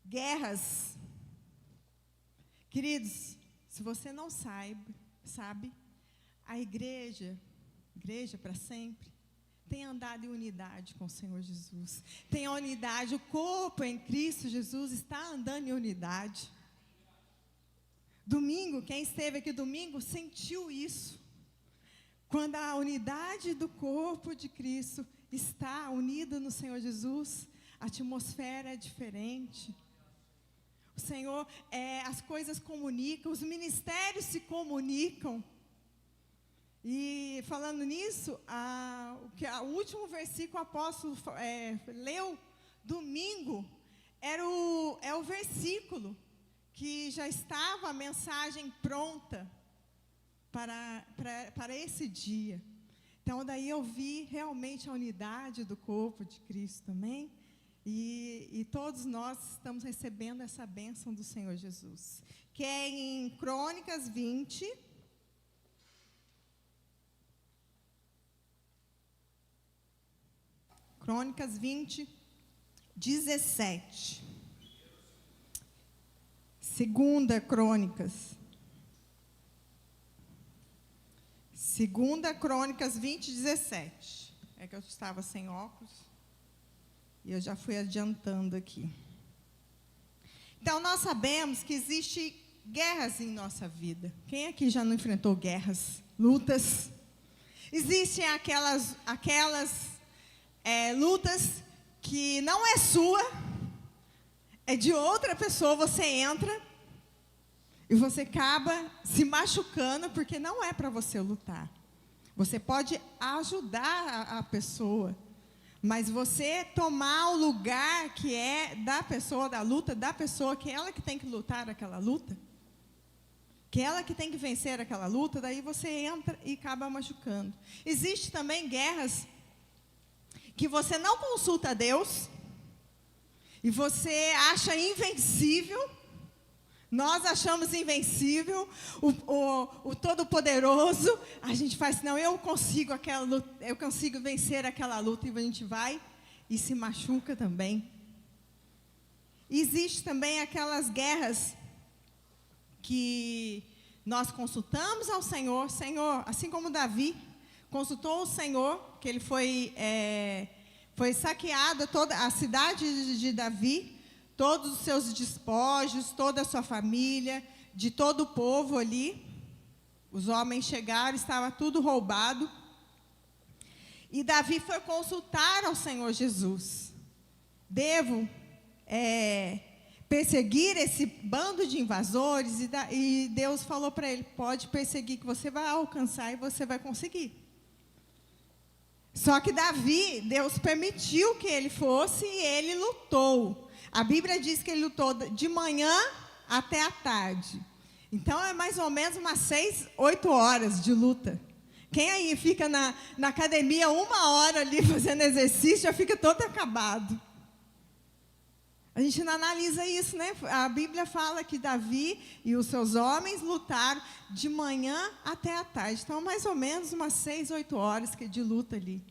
Guerras. Queridos, se você não sabe, a igreja para sempre, tem andado em unidade com o Senhor Jesus. Tem a unidade, o corpo em Cristo Jesus está andando em unidade. Domingo, quem esteve aqui domingo sentiu isso. Quando a unidade do corpo de Cristo está unida no Senhor Jesus, a atmosfera é diferente. O Senhor, as coisas comunicam, os ministérios se comunicam. E falando nisso, o último versículo que o apóstolo leu domingo é o versículo que já estava a mensagem pronta para esse dia. Então, daí eu vi realmente a unidade do corpo de Cristo também. E todos nós estamos recebendo essa bênção do Senhor Jesus. Que é em Crônicas 20. Crônicas 20, 17. Segunda Crônicas 20, 17. É que eu estava sem óculos e eu já fui adiantando aqui. Então, nós sabemos que existem guerras em nossa vida. Quem aqui já não enfrentou guerras, lutas? Existem aquelas lutas que não é sua, é de outra pessoa, você entra e você acaba se machucando porque não é para você lutar. Você pode ajudar a pessoa, mas você tomar o lugar que é da pessoa, da luta, da pessoa, que é ela que tem que lutar aquela luta, que é ela que tem que vencer aquela luta, daí você entra e acaba machucando. Existe também guerras que você não consulta a Deus e você acha invencível. Nós achamos invencível o Todo-Poderoso. A gente faz, não, eu consigo vencer aquela luta, e a gente vai e se machuca também. Existe também aquelas guerras que nós consultamos ao Senhor, assim como Davi consultou o Senhor, que ele foi saqueada toda a cidade de Davi, todos os seus despojos, toda a sua família, de todo o povo ali. Os homens chegaram, estava tudo roubado. E Davi foi consultar ao Senhor Jesus. Devo perseguir esse bando de invasores? E Deus falou para ele, pode perseguir, que você vai alcançar e você vai conseguir. Só que Davi, Deus permitiu que ele fosse e ele lutou. A Bíblia diz que ele lutou de manhã até a tarde. Então, é mais ou menos umas 6, 8 horas de luta. Quem aí fica na academia 1 hora ali fazendo exercício, já fica todo acabado. A gente não analisa isso, né? A Bíblia fala que Davi e os seus homens lutaram de manhã até a tarde. Então, mais ou menos umas 6, 8 horas de luta ali.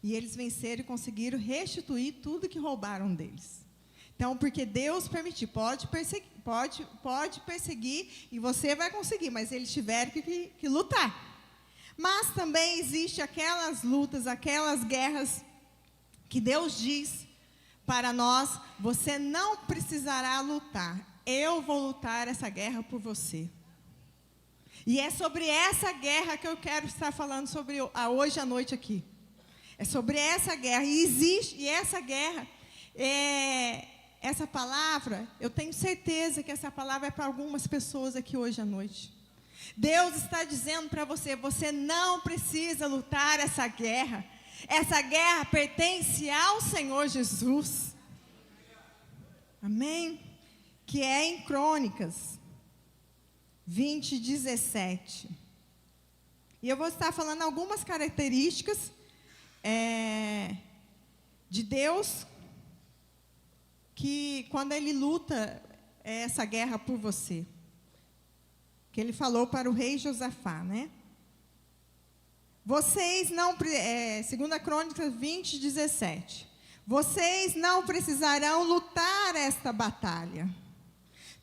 E eles venceram e conseguiram restituir tudo que roubaram deles. Então, porque Deus permitiu, pode perseguir e você vai conseguir, mas eles tiveram que lutar. Mas também existe aquelas lutas, aquelas guerras que Deus diz para nós, você não precisará lutar, eu vou lutar essa guerra por você. E é sobre essa guerra que eu quero estar falando hoje à noite aqui. É sobre essa guerra, e essa guerra, essa palavra, eu tenho certeza que essa palavra é para algumas pessoas aqui hoje à noite. Deus está dizendo para você, você não precisa lutar essa guerra. Essa guerra pertence ao Senhor Jesus. Amém? Que é em Crônicas 20, 17. E eu vou estar falando algumas características de Deus, que quando Ele luta essa guerra por você, que Ele falou para o rei Josafá, né? Vocês não, 2 Crônicas 20, 17. Vocês não precisarão lutar esta batalha.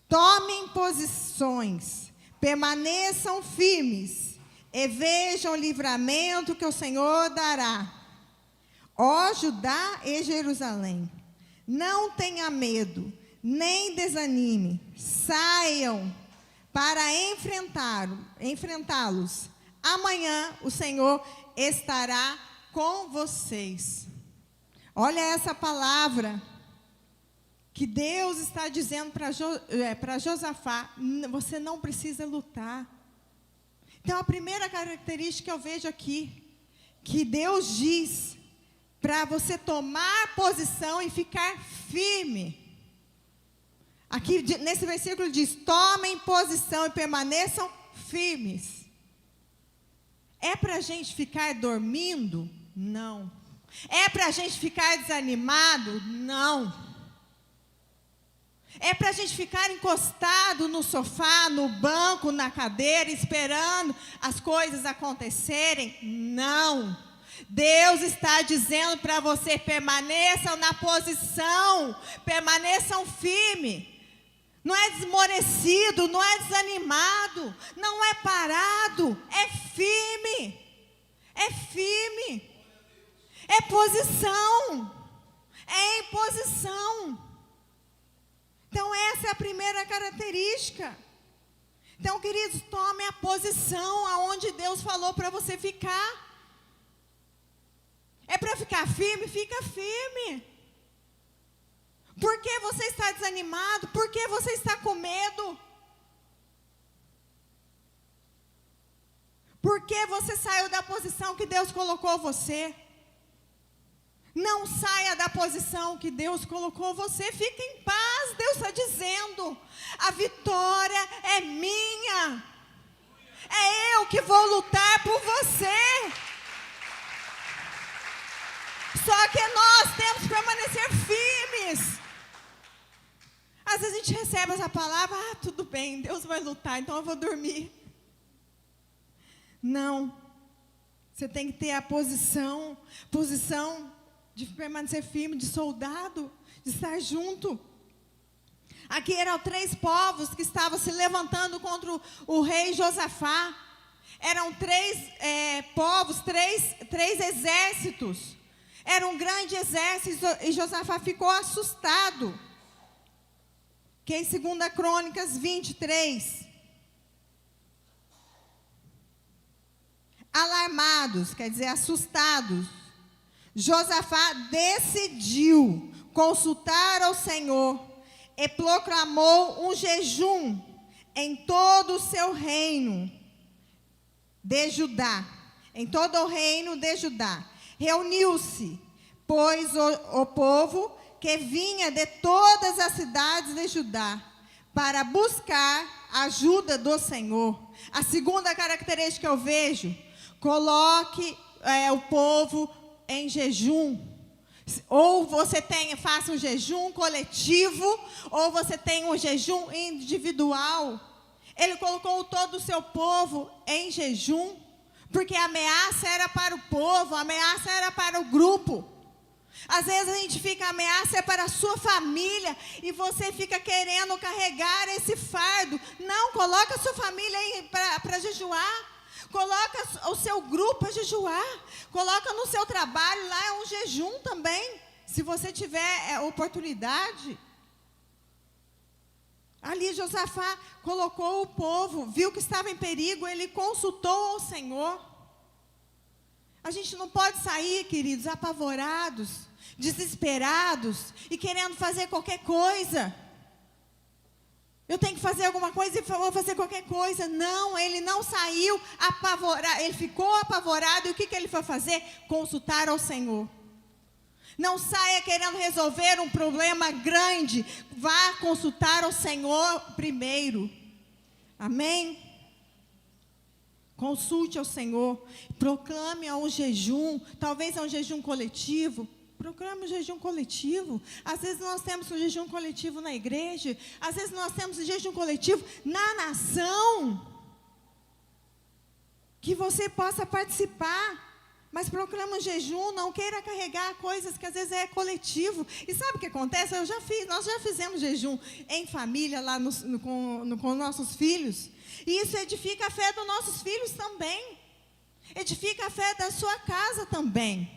Tomem posições, permaneçam firmes e vejam o livramento que o Senhor dará. Ó Judá e Jerusalém, não tenha medo, nem desanime. Saiam para enfrentá-los. Amanhã o Senhor estará com vocês. Olha essa palavra que Deus está dizendo para Josafá: você não precisa lutar. Então, a primeira característica que eu vejo aqui, que Deus diz para você tomar posição e ficar firme. Aqui, nesse versículo diz: tomem posição e permaneçam firmes. É para a gente ficar dormindo? Não. É para a gente ficar desanimado? Não. É para a gente ficar encostado no sofá, no banco, na cadeira, esperando as coisas acontecerem? Não. Deus está dizendo para você: permaneçam na posição, permaneçam firmes. Não é desmorecido, não é desanimado, não é parado, é firme. É firme. É posição. É em posição. Então, essa é a primeira característica. Então, queridos, tome a posição aonde Deus falou para você ficar. É para ficar firme? Fica firme. Por que você está desanimado? Por que você está com medo? Por que você saiu da posição que Deus colocou você? Não saia da posição que Deus colocou você. Fique em paz. Deus está dizendo: a vitória é minha. É eu que vou lutar por você. Só que nós temos que permanecer firmes. Às vezes a gente recebe essa palavra: tudo bem, Deus vai lutar, então eu vou dormir. Não. Você tem que ter a posição de permanecer firme, de soldado, de estar junto. Aqui eram 3 povos que estavam se levantando contra o rei Josafá. Eram 3 povos, 3 exércitos. Era um grande exército e Josafá ficou assustado. Que é em 2 Crônicas 23. Alarmados, quer dizer, assustados, Josafá decidiu consultar ao Senhor e proclamou um jejum em todo o seu reino de Judá. Em todo o reino de Judá. Reuniu-se, pois, o povo que vinha de todas as cidades de Judá para buscar a ajuda do Senhor. A segunda característica que eu vejo: coloque o povo em jejum. Ou você faça um jejum coletivo, ou você tem um jejum individual. Ele colocou todo o seu povo em jejum, porque a ameaça era para o povo, a ameaça era para o grupo. Às vezes a gente fica, a ameaça é para a sua família, e você fica querendo carregar esse fardo. Não, coloca a sua família para jejuar. Coloca o seu grupo para jejuar. Coloca no seu trabalho, lá é um jejum também, se você tiver oportunidade. Ali Josafá colocou o povo, viu que estava em perigo, ele consultou ao Senhor. A gente não pode sair, queridos, apavorados, desesperados e querendo fazer qualquer coisa. Eu tenho que fazer alguma coisa e vou fazer qualquer coisa. Não, ele não saiu apavorado, ele ficou apavorado. E o que ele foi fazer? Consultar ao Senhor. Não saia querendo resolver um problema grande. Vá consultar ao Senhor primeiro. Amém? Consulte ao Senhor. Proclame um jejum. Talvez é um jejum coletivo. Proclame um jejum coletivo. Às vezes nós temos um jejum coletivo na igreja. Às vezes nós temos um jejum coletivo na nação. Que você possa participar. Mas proclama um jejum, não queira carregar coisas que às vezes é coletivo. E sabe o que acontece? Nós já fizemos jejum em família, lá com nossos filhos. E isso edifica a fé dos nossos filhos também. Edifica a fé da sua casa também.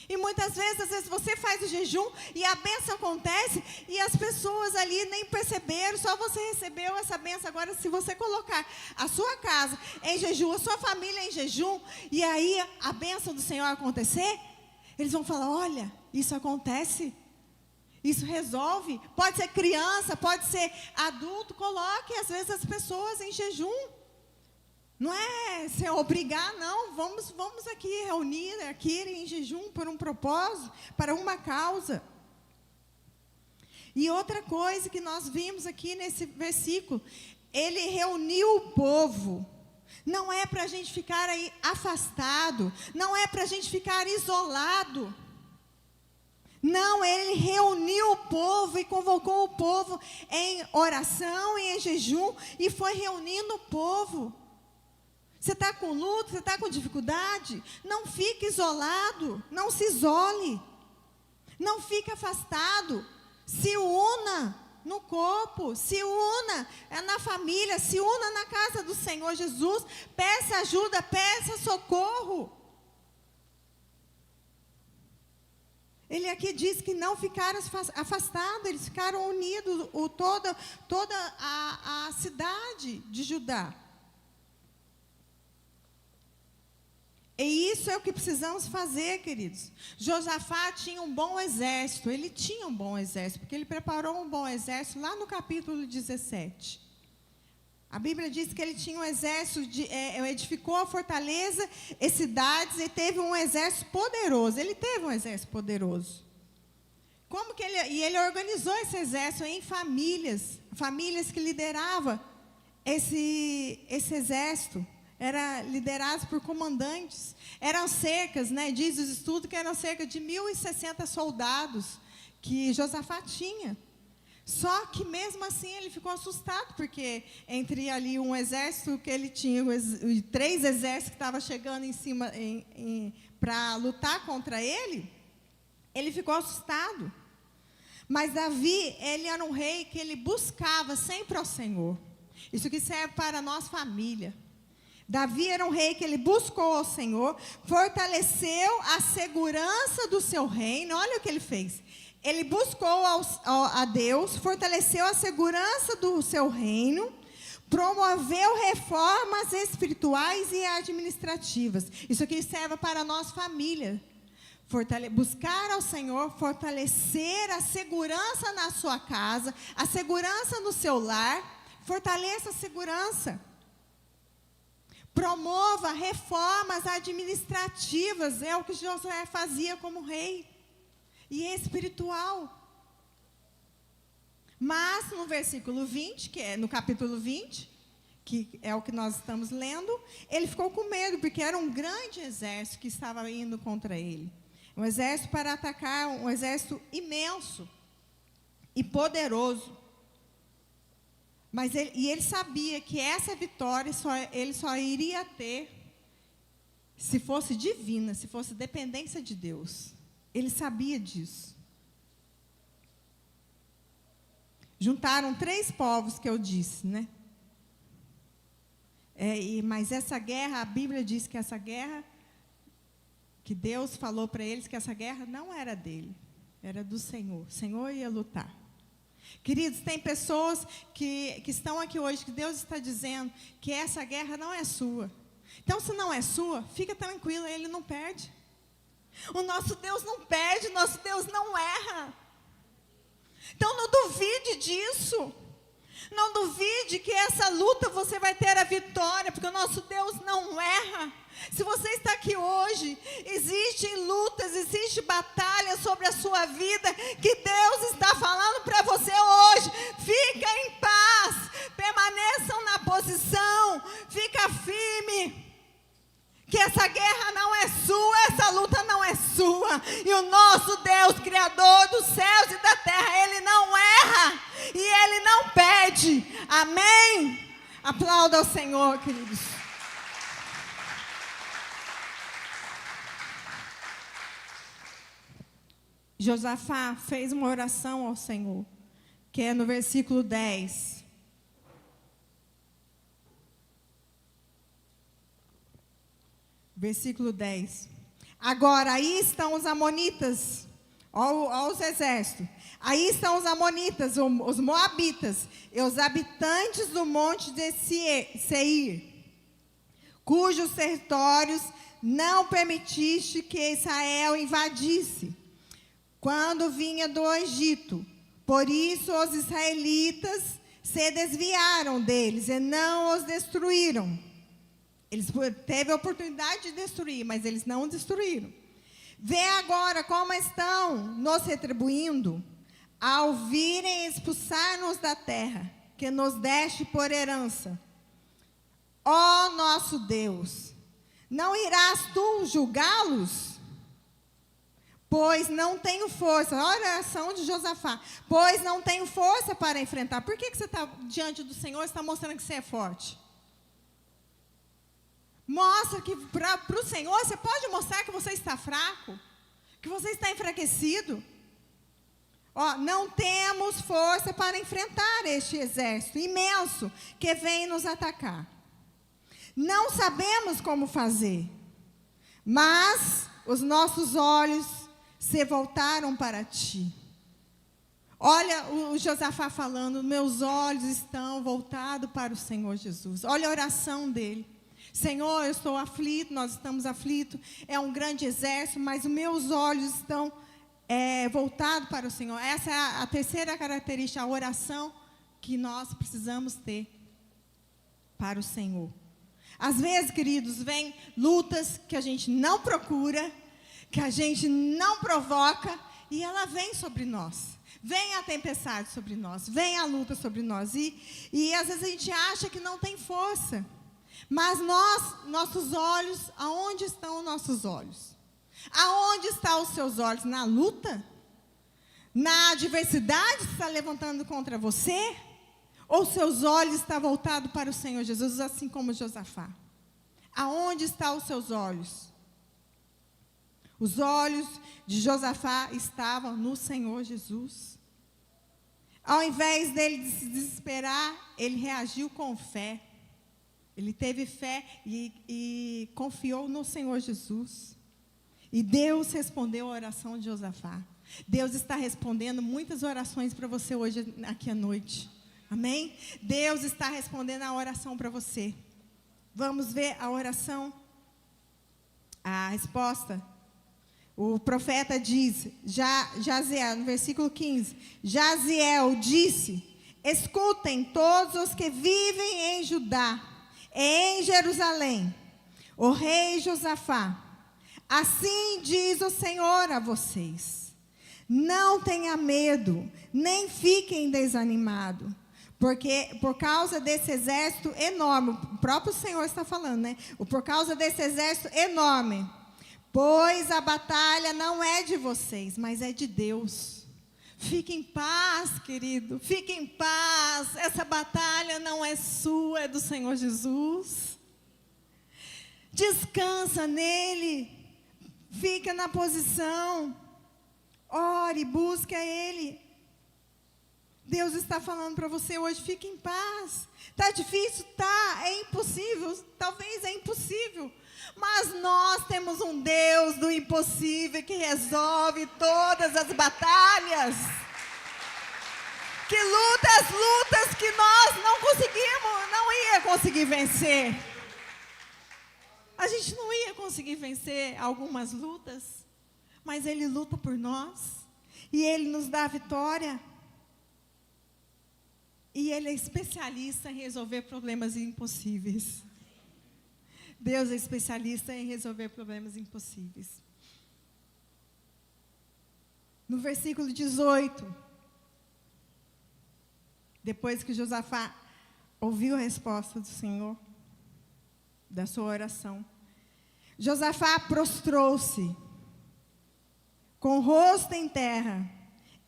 E muitas vezes, às vezes você faz o jejum e a bênção acontece e as pessoas ali nem perceberam, só você recebeu essa bênção. Agora, se você colocar a sua casa em jejum, a sua família em jejum, e aí a bênção do Senhor acontecer, eles vão falar, olha, isso acontece, isso resolve. Pode ser criança, pode ser adulto, coloque às vezes as pessoas em jejum. Não é se obrigar, não. Vamos aqui reunir, aqui em jejum por um propósito, para uma causa. E outra coisa que nós vimos aqui nesse versículo, ele reuniu o povo. Não é para a gente ficar aí afastado, não é para a gente ficar isolado. Não, ele reuniu o povo e convocou o povo em oração e em jejum, e foi reunindo o povo. Você está com luto, você está com dificuldade? Não fique isolado, não se isole. Não fique afastado. Se una no corpo, se una na família, se una na casa do Senhor Jesus. Peça ajuda, peça socorro. Ele aqui diz que não ficaram afastados, eles ficaram unidos, toda a cidade de Judá. E isso é o que precisamos fazer, queridos. Josafá tinha um bom exército, ele tinha um bom exército, porque ele preparou um bom exército lá no capítulo 17. A Bíblia diz que ele tinha um exército, edificou a fortaleza e cidades, e teve um exército poderoso. Ele teve um exército poderoso. Ele organizou esse exército em famílias que lideravam esse exército. Era liderado por comandantes. Eram cercas, diz os estudos que eram cerca de 1.060 soldados que Josafá tinha. Só que mesmo assim ele ficou assustado, porque entre ali um exército que ele tinha, 3 exércitos que estavam chegando em cima para lutar contra ele, ele ficou assustado. Mas Davi, ele era um rei que ele buscava sempre ao Senhor. Isso que serve para a nossa família. Davi era um rei que ele buscou ao Senhor, fortaleceu a segurança do seu reino. Olha o que ele fez. Ele buscou a Deus, fortaleceu a segurança do seu reino, promoveu reformas espirituais e administrativas. Isso aqui serve para a nossa família. Buscar ao Senhor, fortalecer a segurança na sua casa, a segurança no seu lar. Fortaleça a segurança. Promova reformas administrativas, é o que Josué fazia como rei, e espiritual. Mas no versículo 20, que é no capítulo 20, que é o que nós estamos lendo, ele ficou com medo, porque era um grande exército que estava indo contra ele. Um exército para atacar, um exército imenso e poderoso. Mas ele sabia que essa vitória ele só iria ter se fosse divina, se fosse dependência de Deus. Ele sabia disso. Juntaram 3 povos que eu disse, mas essa guerra, a Bíblia diz que essa guerra, que Deus falou para eles que essa guerra não era dele, era do Senhor. O Senhor ia lutar. Queridos, tem pessoas que estão aqui hoje, que Deus está dizendo que essa guerra não é sua. Então, se não é sua, fica tranquilo, Ele não perde. O nosso Deus não perde, o nosso Deus não erra. Então, não duvide disso. Não duvide que essa luta você vai ter a vitória, porque o nosso Deus não erra. Se você está aqui hoje, existem lutas, existe batalha sobre a sua vida, que Deus está falando para você hoje. Fica em paz, permaneçam na posição, fica firme, que essa guerra não é sua, essa luta não é sua. E o nosso Deus, Criador dos céus e da terra, Ele não erra e Ele não perde. Amém? Aplauda ao Senhor, queridos. Josafá fez uma oração ao Senhor, que é no versículo 10. Versículo 10. Agora, aí estão os amonitas, aos exércitos. Aí estão os amonitas, os moabitas, e os habitantes do monte de Seir, cujos territórios não permitiste que Israel invadisse, quando vinha do Egito. Por isso os israelitas se desviaram deles e não os destruíram. Eles teve a oportunidade de destruir, mas eles não destruíram. Vê agora como estão nos retribuindo, ao virem expulsar-nos da terra, que nos deste por herança. Ó nosso Deus, não irás tu julgá-los? Pois não tenho força. Olha a oração de Josafá. Pois não tenho força para enfrentar. Por que você está diante do Senhor e está mostrando que você é forte? Mostra que para o Senhor, você pode mostrar que você está fraco, que você está enfraquecido. Ó, não temos força para enfrentar este exército imenso que vem nos atacar. Não sabemos como fazer, mas os nossos olhos se voltaram para ti. Olha o Josafá falando, meus olhos estão voltados para o Senhor Jesus. Olha a oração dele. Senhor, eu estou aflito, nós estamos aflitos, é um grande exército, mas os meus olhos estão voltados para o Senhor. Essa é a terceira característica, a oração que nós precisamos ter para o Senhor. Às vezes, queridos, vem lutas que a gente não procura, que a gente não provoca, e ela vem sobre nós. Vem a tempestade sobre nós, vem a luta sobre nós. E às vezes a gente acha que não tem força. Mas nossos olhos, aonde estão os nossos olhos? Aonde estão os seus olhos? Na luta? Na adversidade que está levantando contra você? Ou seus olhos estão voltados para o Senhor Jesus, assim como Josafá? Aonde estão os seus olhos? Os olhos de Josafá estavam no Senhor Jesus. Ao invés dele se desesperar, ele reagiu com fé. Ele teve fé e confiou no Senhor Jesus. E Deus respondeu a oração de Josafá. Deus está respondendo muitas orações para você hoje, aqui à noite. Amém? Deus está respondendo a oração para você. Vamos ver a oração, a resposta. O profeta diz, Jaziel, no versículo 15, Jaziel disse, escutem todos os que vivem em Judá, em Jerusalém, o rei Josafá, assim diz o Senhor a vocês, não tenha medo, nem fiquem desanimados, porque por causa desse exército enorme, o próprio Senhor está falando, né? Por causa desse exército enorme, pois a batalha não é de vocês, mas é de Deus. Fique em paz, querido. Fique em paz. Essa batalha não é sua, é do Senhor Jesus. Descansa nele. Fica na posição. Ore, busque a Ele. Deus está falando para você hoje, fique em paz. Está difícil? Tá. É impossível. Talvez é impossível. Mas nós temos um Deus do impossível que resolve todas as batalhas. Que luta as lutas que nós não ia conseguir vencer. A gente não ia conseguir vencer algumas lutas, mas Ele luta por nós. E Ele nos dá a vitória. E Ele é especialista em resolver problemas impossíveis. Deus é especialista em resolver problemas impossíveis. No versículo 18, depois que Josafá ouviu a resposta do Senhor, da sua oração, Josafá prostrou-se, com o rosto em terra,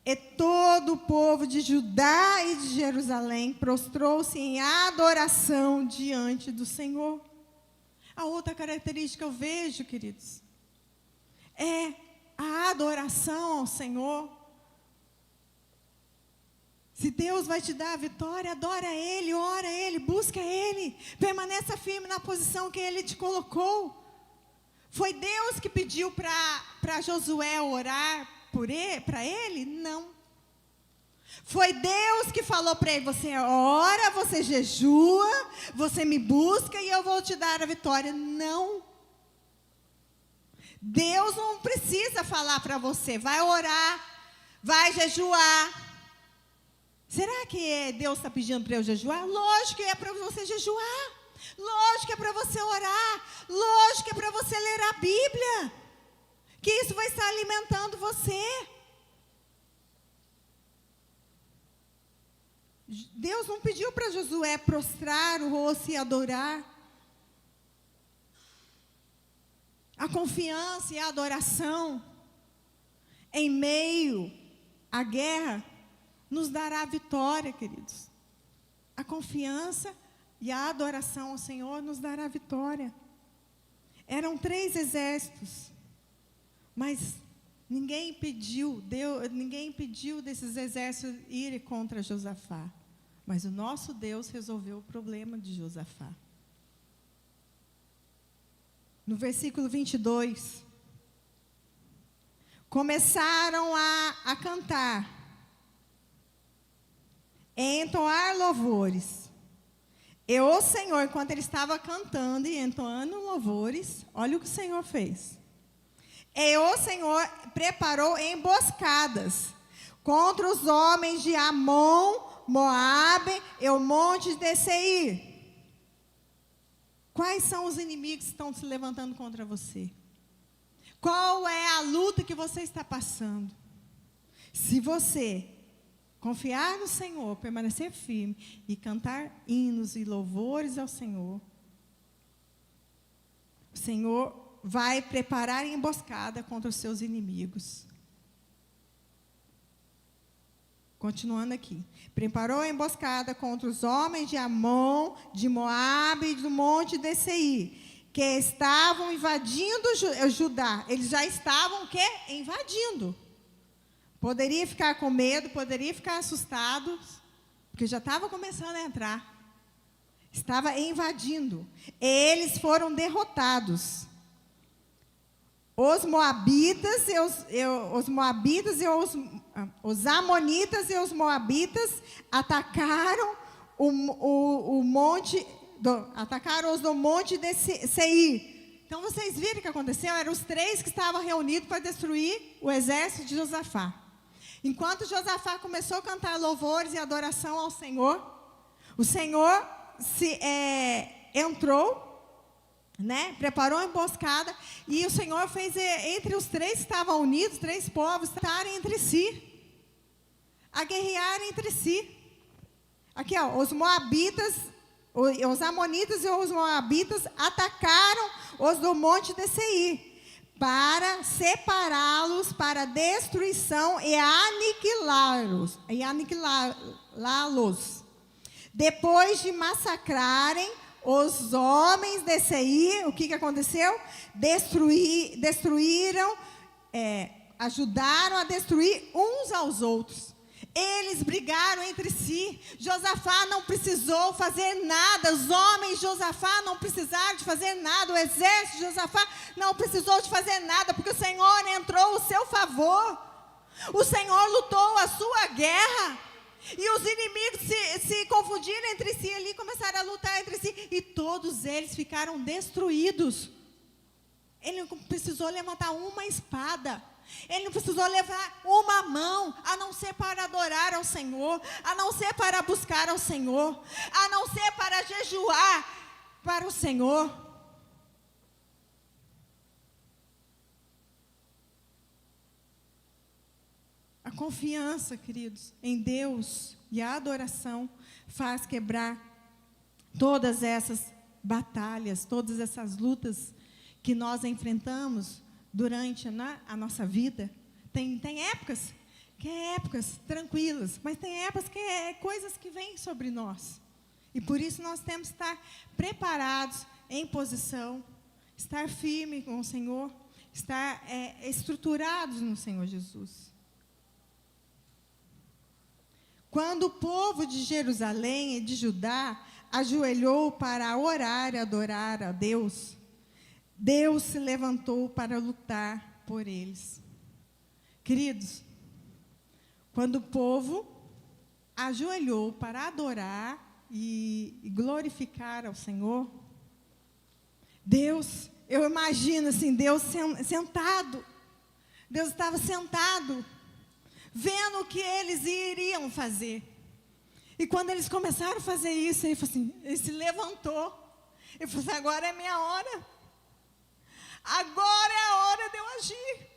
e todo o povo de Judá e de Jerusalém prostrou-se em adoração diante do Senhor. A outra característica eu vejo, queridos, é a adoração ao Senhor. Se Deus vai te dar a vitória, adora Ele, ora Ele, busca Ele. Permaneça firme na posição que Ele te colocou. Foi Deus que pediu para Josué orar para ele? Não. Foi Deus que falou para ele, você ora, você jejua, você me busca e eu vou te dar a vitória. Não. Deus não precisa falar para você, vai orar, vai jejuar. Será que Deus está pedindo para eu jejuar? Lógico que é para você jejuar. Lógico que é para você orar. Lógico que é para você ler a Bíblia. Que isso vai estar alimentando você. Deus não pediu para Josué prostrar o rosto e adorar. A confiança e a adoração em meio à guerra nos dará a vitória, queridos. A confiança e a adoração ao Senhor nos dará a vitória. Eram 3 exércitos, mas ninguém impediu desses exércitos irem contra Josafá. Mas o nosso Deus resolveu o problema de Josafá. No versículo 22, começaram a cantar, entoar louvores. E o Senhor, enquanto ele estava cantando e entoando louvores, olha o que o Senhor fez. E o Senhor preparou emboscadas contra os homens de Amon, Moabe e o monte de Seir. Quais são os inimigos que estão se levantando contra você? Qual é a luta que você está passando? Se você confiar no Senhor, permanecer firme e cantar hinos e louvores ao Senhor, o Senhor vai preparar emboscada contra os seus inimigos. Continuando aqui. Preparou a emboscada contra os homens de Amon, de Moabe e do monte de Seir, que estavam invadindo Judá. Eles já estavam o quê? Invadindo. Poderia ficar com medo, poderia ficar assustado, porque já estava começando a entrar. Estava invadindo. Eles foram derrotados. Os moabitas os amonitas e os moabitas atacaram o monte, atacaram os do monte de Seir. Então vocês viram o que aconteceu? Eram os 3 que estavam reunidos para destruir o exército de Josafá. Enquanto Josafá começou a cantar louvores e adoração ao Senhor, o Senhor entrou, preparou a emboscada, e o Senhor fez entre os 3 que estavam unidos, 3 povos, estarem entre si, a guerrearem entre si. Aqui, os moabitas, os amonitas e os moabitas atacaram os do monte de Seir, para separá-los para destruição e aniquilá-los. Depois de massacrarem os homens de Seir, o que aconteceu? Destruíram, ajudaram a destruir uns aos outros. Eles brigaram entre si. Josafá não precisou fazer nada. Os homens de Josafá não precisaram de fazer nada. O exército de Josafá não precisou de fazer nada, porque o Senhor entrou ao seu favor. O Senhor lutou a sua guerra. E os inimigos se confundiram entre si ali, começaram a lutar entre si, e todos eles ficaram destruídos. Ele não precisou levantar uma espada, ele não precisou levar uma mão, a não ser para adorar ao Senhor, a não ser para buscar ao Senhor, a não ser para jejuar para o Senhor. A confiança, queridos, em Deus e a adoração faz quebrar todas essas batalhas, todas essas lutas que nós enfrentamos durante a nossa vida. Tem épocas que é épocas tranquilas, mas tem épocas que é coisas que vêm sobre nós. E por isso nós temos que estar preparados, em posição, estar firme com o Senhor, estar estruturados no Senhor Jesus. Quando o povo de Jerusalém e de Judá ajoelhou para orar e adorar a Deus, Deus se levantou para lutar por eles. Queridos, quando o povo ajoelhou para adorar e glorificar ao Senhor, Deus, eu imagino assim, Deus sentado. Deus estava sentado, vendo o que eles iriam fazer. E quando eles começaram a fazer isso, ele falou assim, ele se levantou. Ele falou assim, agora é minha hora. Agora é a hora de eu agir.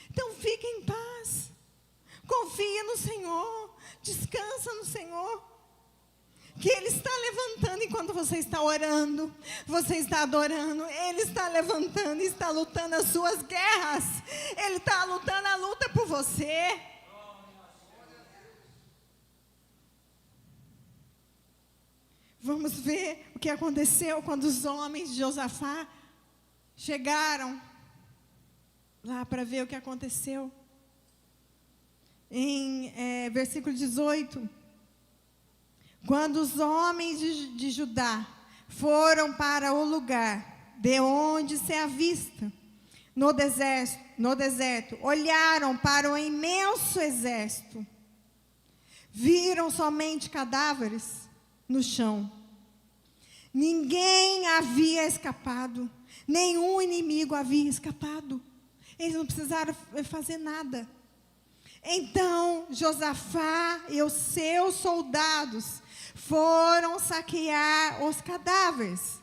Então fique em paz. Confie no Senhor. Descansa no Senhor. Que Ele está levantando enquanto você está orando. Você está adorando. Ele está levantando e está lutando as suas guerras. Ele está lutando a luta por você. Vamos ver o que aconteceu quando os homens de Josafá chegaram lá para ver o que aconteceu. Em versículo 18. Quando os homens de Judá foram para o lugar de onde se avista no deserto, olharam para o imenso exército, viram somente cadáveres no chão. Ninguém havia escapado, nenhum inimigo havia escapado. Eles não precisaram fazer nada. Então Josafá e os seus soldados foram saquear os cadáveres.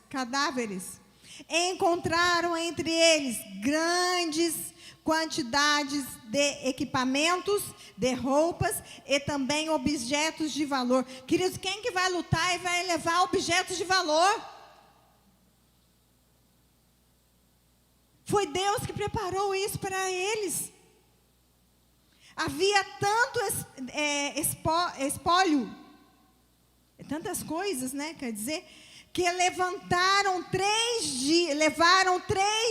Encontraram entre eles grandes quantidades de equipamentos, de roupas e também objetos de valor. Queridos, quem que vai lutar e vai levar objetos de valor? Foi Deus que preparou isso para eles. Havia tanto espólio, tantas coisas, né? Quer dizer, que levaram 3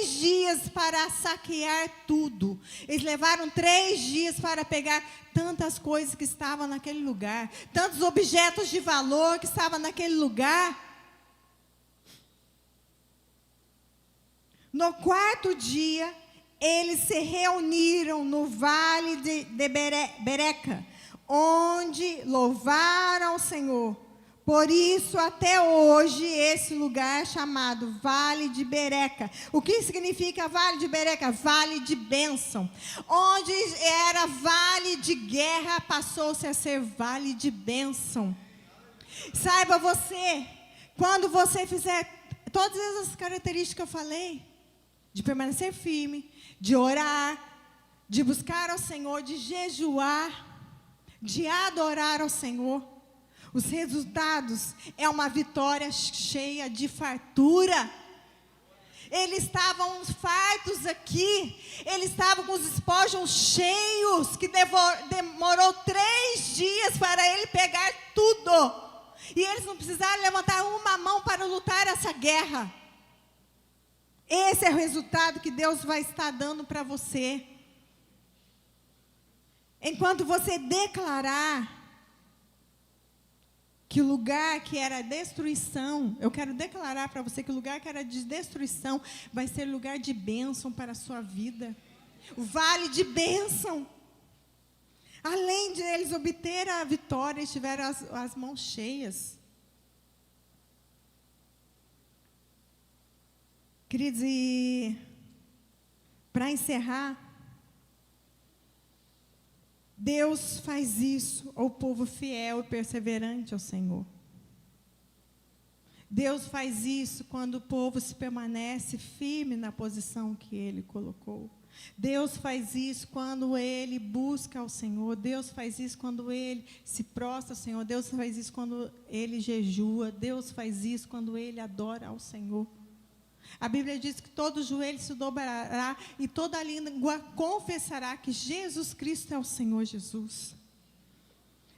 dias para saquear tudo. Eles levaram 3 dias para pegar tantas coisas que estavam naquele lugar, tantos objetos de valor que estavam naquele lugar. No 4º dia, eles se reuniram no vale de Bereca, onde louvaram o Senhor. Por isso, até hoje, esse lugar é chamado Vale de Bereca. O que significa Vale de Bereca? Vale de bênção. Onde era vale de guerra, passou-se a ser vale de bênção. Saiba você, quando você fizer todas essas características que eu falei, de permanecer firme, de orar, de buscar ao Senhor, de jejuar, de adorar ao Senhor, os resultados é uma vitória cheia de fartura. Eles estavam fartos aqui, eles estavam com os espojos cheios, que demorou 3 dias para ele pegar tudo. E eles não precisaram levantar uma mão para lutar essa guerra. Esse é o resultado que Deus vai estar dando para você. Enquanto você declarar que o lugar que era destruição, eu quero declarar para você que o lugar que era de destruição vai ser lugar de bênção para a sua vida. O vale de bênção. Além de eles obter a vitória, eles tiveram as mãos cheias. Queridos, e para encerrar, Deus faz isso ao povo fiel e perseverante ao Senhor. Deus faz isso quando o povo se permanece firme na posição que Ele colocou. Deus faz isso quando ele busca ao Senhor. Deus faz isso quando ele se prostra ao Senhor. Deus faz isso quando ele jejua. Deus faz isso quando ele adora ao Senhor. A Bíblia diz que todo joelho se dobrará e toda língua confessará que Jesus Cristo é o Senhor Jesus.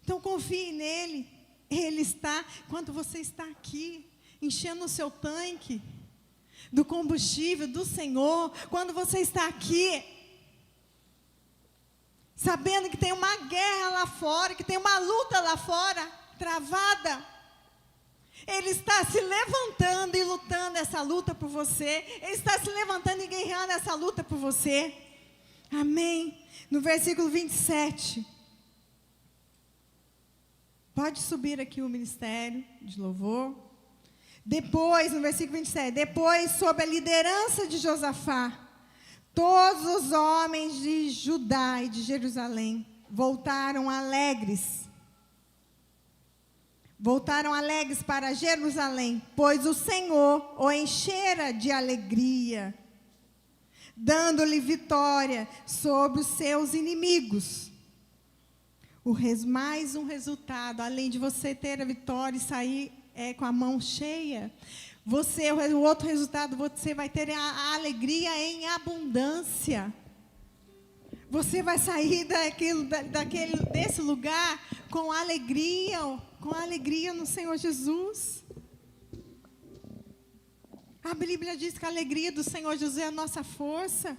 Então confie nele. Ele está, quando você está aqui, enchendo o seu tanque, do combustível do Senhor, quando você está aqui, sabendo que tem uma guerra lá fora, que tem uma luta lá fora, travada, Ele está se levantando e lutando essa luta por você, Ele está se levantando e guerreando essa luta por você, amém? No versículo 27, pode subir aqui o ministério de louvor. Depois, no versículo 27, depois, sob a liderança de Josafá, todos os homens de Judá e de Jerusalém voltaram alegres para Jerusalém, pois o Senhor o enchera de alegria, dando-lhe vitória sobre os seus inimigos. Mais um resultado, além de você ter a vitória e sair com a mão cheia, o outro resultado, você vai ter a alegria em abundância. Você vai sair desse lugar com alegria no Senhor Jesus. A Bíblia diz que a alegria do Senhor Jesus é a nossa força.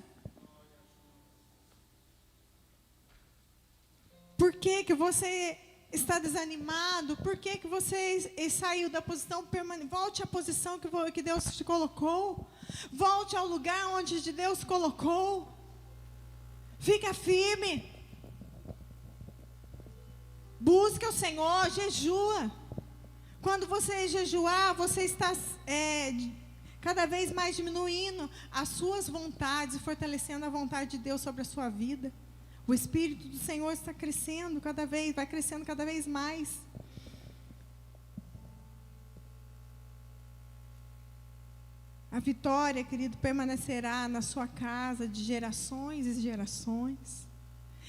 Por que você está desanimado? Por que você saiu da posição permanente? Volte à posição que Deus te colocou. Volte ao lugar onde Deus colocou. Fica firme. Busca o Senhor, jejua. Quando você jejuar, você está cada vez mais diminuindo as suas vontades e fortalecendo a vontade de Deus sobre a sua vida. O Espírito do Senhor está crescendo vai crescendo cada vez mais. A vitória, querido, permanecerá na sua casa de gerações e gerações.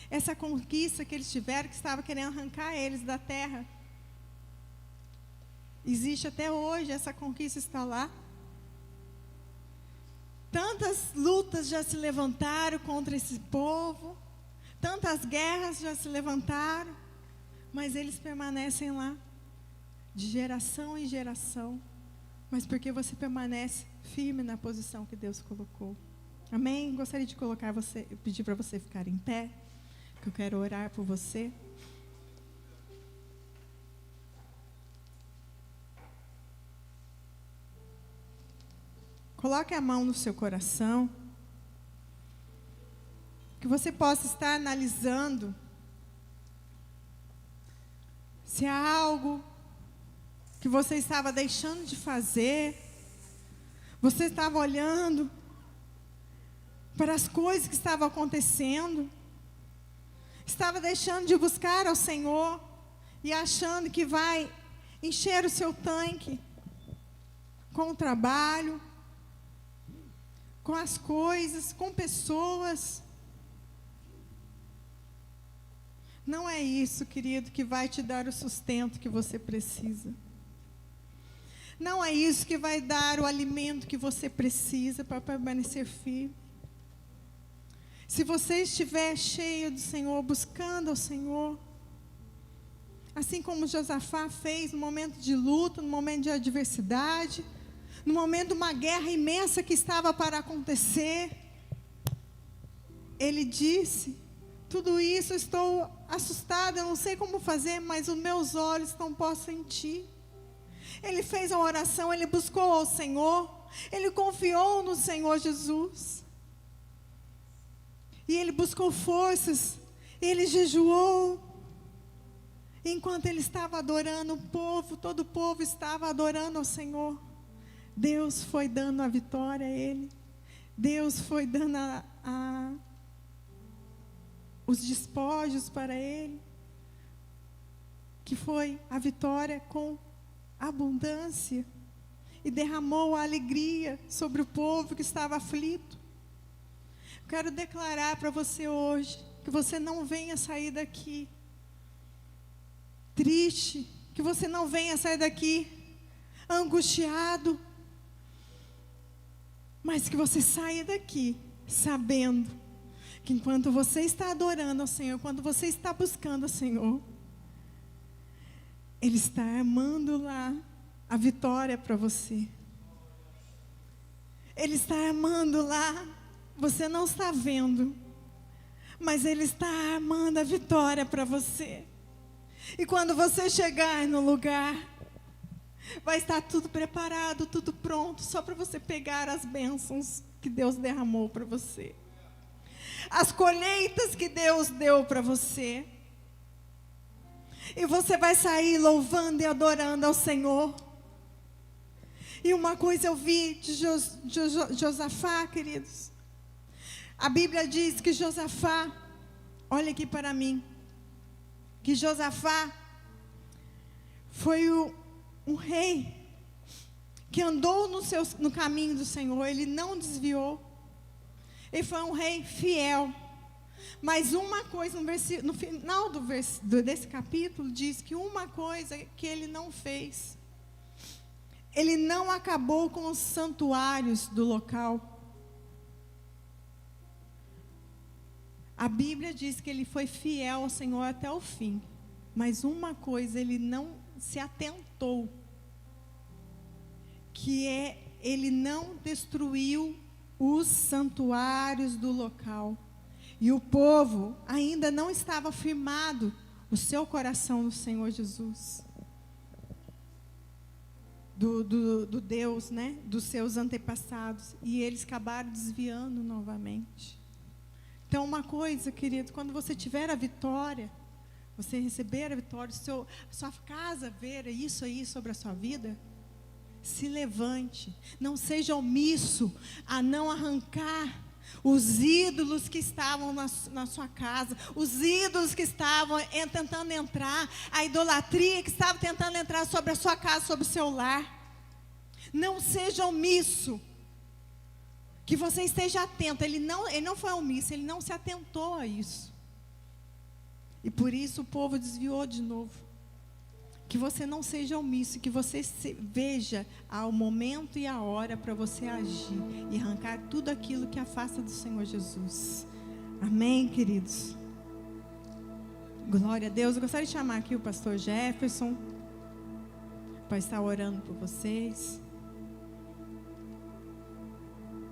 Essa conquista que eles tiveram, que estava querendo arrancar eles da terra, existe até hoje, essa conquista está lá. Tantas lutas já se levantaram contra esse povo, tantas guerras já se levantaram, mas eles permanecem lá, de geração em geração, mas porque você permanece firme na posição que Deus colocou. Amém? Gostaria de pedir para você ficar em pé, que eu quero orar por você. Coloque a mão no seu coração, que você possa estar analisando se há algo que você estava deixando de fazer, você estava olhando para as coisas que estavam acontecendo, estava deixando de buscar ao Senhor e achando que vai encher o seu tanque com o trabalho, com as coisas, com pessoas. Não é isso, querido, que vai te dar o sustento que você precisa. Não é isso que vai dar o alimento que você precisa para permanecer firme. Se você estiver cheio do Senhor, buscando ao Senhor, assim como Josafá fez no momento de luta, no momento de adversidade, no momento de uma guerra imensa que estava para acontecer, ele disse: tudo isso, estou assustado, eu não sei como fazer, mas os meus olhos estão postos em Ti. Ele fez uma oração, ele buscou ao Senhor, ele confiou no Senhor Jesus. E ele buscou forças, ele jejuou. Enquanto ele estava adorando o povo, todo o povo estava adorando ao Senhor. Deus foi dando a vitória a ele. Deus foi dando os despojos para ele, que foi a vitória com abundância, e derramou a alegria sobre o povo que estava aflito. Quero declarar para você hoje, que você não venha sair daqui triste, que você não venha sair daqui angustiado, mas que você saia daqui sabendo que enquanto você está adorando ao Senhor, quando você está buscando ao Senhor, Ele está armando lá a vitória para você. Ele está armando lá, você não está vendo, mas Ele está armando a vitória para você. E quando você chegar no lugar, vai estar tudo preparado, tudo pronto, só para você pegar as bênçãos que Deus derramou para você. As colheitas que Deus deu para você. E você vai sair louvando e adorando ao Senhor. E uma coisa eu vi de Josafá, queridos. A Bíblia diz que Josafá, olha aqui para mim, que Josafá foi um rei que andou no caminho do Senhor, ele não desviou. Ele foi um rei fiel. Mas uma coisa, no final desse capítulo, diz que uma coisa que ele não fez. Ele não acabou com os santuários do local. A Bíblia diz que ele foi fiel ao Senhor até o fim. Mas uma coisa ele não se atentou. Ele não destruiu os santuários do local. E o povo ainda não estava firmado o seu coração no Senhor Jesus. Do Deus, né? Dos seus antepassados. E eles acabaram desviando novamente. Então, uma coisa, querido, quando você tiver a vitória, você receber a vitória, sua casa ver isso aí sobre a sua vida, se levante. Não seja omisso a não arrancar os ídolos que estavam na sua casa, os ídolos que estavam tentando entrar, a idolatria que estava tentando entrar sobre a sua casa, sobre o seu lar. Não seja omisso, que você esteja atento. Ele não foi omisso, ele não se atentou a isso. E por isso o povo desviou de novo. Que você não seja omisso, que você veja ao momento e a hora para você agir e arrancar tudo aquilo que afasta do Senhor Jesus. Amém, queridos? Glória a Deus. Eu gostaria de chamar aqui o pastor Jefferson para estar orando por vocês.